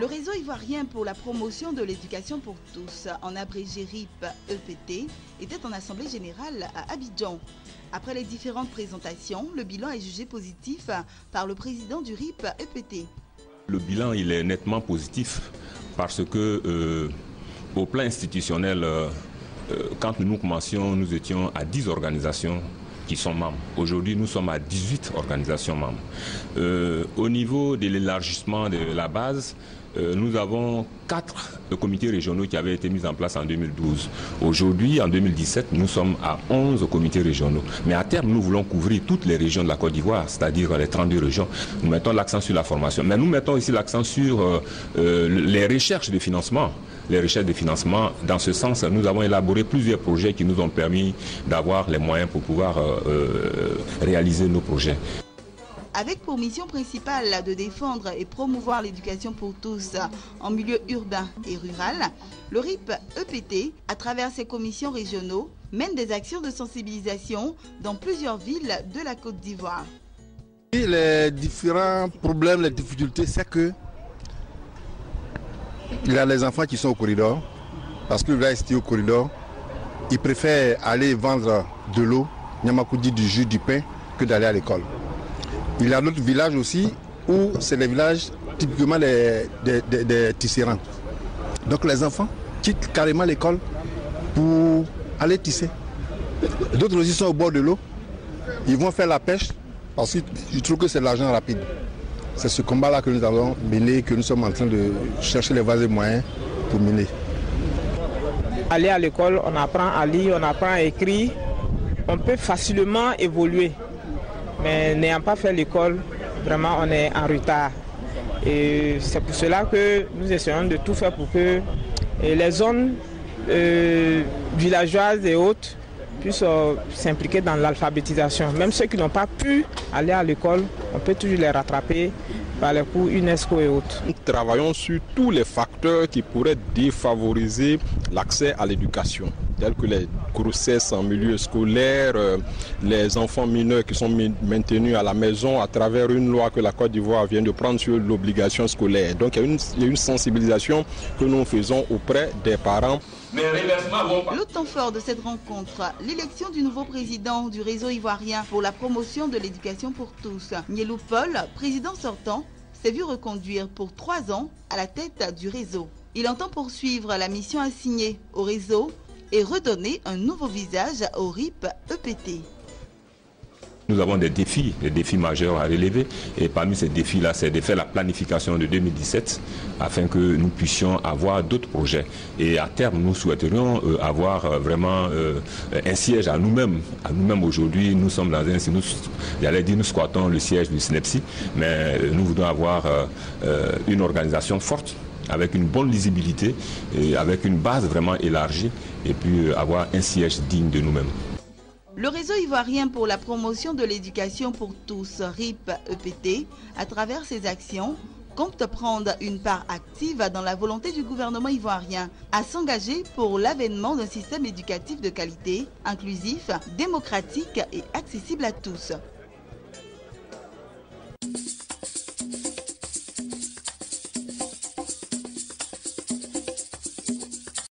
Le réseau ivoirien pour la promotion de l'éducation pour tous, en abrégé RIP-EPT, était en assemblée générale à Abidjan. Après les différentes présentations, le bilan est jugé positif par le président du RIP-EPT. Le bilan il est nettement positif parce que au plan institutionnel, quand nous commencions, nous étions à 10 organisations qui sont membres. Aujourd'hui, nous sommes à 18 organisations membres. Au niveau de l'élargissement de la base, nous avons 4 comités régionaux qui avaient été mis en place en 2012. Aujourd'hui, en 2017, nous sommes à 11 comités régionaux. Mais à terme, nous voulons couvrir toutes les régions de la Côte d'Ivoire, c'est-à-dire les 32 régions. Nous mettons l'accent sur la formation. Mais nous mettons aussi l'accent sur les recherches de financement. Les recherches de financement. Dans ce sens, nous avons élaboré plusieurs projets qui nous ont permis d'avoir les moyens pour pouvoir réaliser nos projets. Avec pour mission principale de défendre et promouvoir l'éducation pour tous en milieu urbain et rural, le RIP-EPT, à travers ses commissions régionaux, mène des actions de sensibilisation dans plusieurs villes de la Côte d'Ivoire. Les différents problèmes, les difficultés, c'est que il y a les enfants qui sont au corridor, parce que là, c'était au corridor, ils préfèrent aller vendre de l'eau, Nyamakoudi, du jus, du pain, que d'aller à l'école. Il y a d'autres villages aussi où c'est les villages typiquement des tisserands. Donc les enfants quittent carrément l'école pour aller tisser. D'autres aussi sont au bord de l'eau. Ils vont faire la pêche parce qu'ils trouvent que c'est de l'argent rapide. C'est ce combat-là que nous avons mené, que nous sommes en train de chercher les voies et moyens pour mener. Aller à l'école, on apprend à lire, on apprend à écrire. On peut facilement évoluer. Mais n'ayant pas fait l'école, vraiment on est en retard. Et c'est pour cela que nous essayons de tout faire pour que les zones villageoises et autres puissent s'impliquer dans l'alphabétisation. Même ceux qui n'ont pas pu aller à l'école, on peut toujours les rattraper par les cours UNESCO et autres. Nous travaillons sur tous les facteurs qui pourraient défavoriser l'accès à l'éducation, tels que les grossesses en milieu scolaire, les enfants mineurs qui sont maintenus à la maison à travers une loi que la Côte d'Ivoire vient de prendre sur l'obligation scolaire. Donc il y a une sensibilisation que nous faisons auprès des parents. Le temps fort de cette rencontre, l'élection du nouveau président du réseau ivoirien pour la promotion de l'éducation pour tous. Nielou Paul, président sortant, s'est vu reconduire pour 3 ans à la tête du réseau. Il entend poursuivre la mission assignée au réseau et redonner un nouveau visage au RIP-EPT. Nous avons des défis majeurs à relever et parmi ces défis-là, c'est de faire la planification de 2017 afin que nous puissions avoir d'autres projets. Et à terme, nous souhaiterions avoir vraiment un siège à nous-mêmes. À nous-mêmes aujourd'hui, nous sommes dans un... nous squattons le siège du SNEPSI, mais nous voulons avoir une organisation forte avec une bonne lisibilité et avec une base vraiment élargie et puis avoir un siège digne de nous-mêmes. Le réseau ivoirien pour la promotion de l'éducation pour tous, RIP-EPT, à travers ses actions, compte prendre une part active dans la volonté du gouvernement ivoirien à s'engager pour l'avènement d'un système éducatif de qualité, inclusif, démocratique et accessible à tous.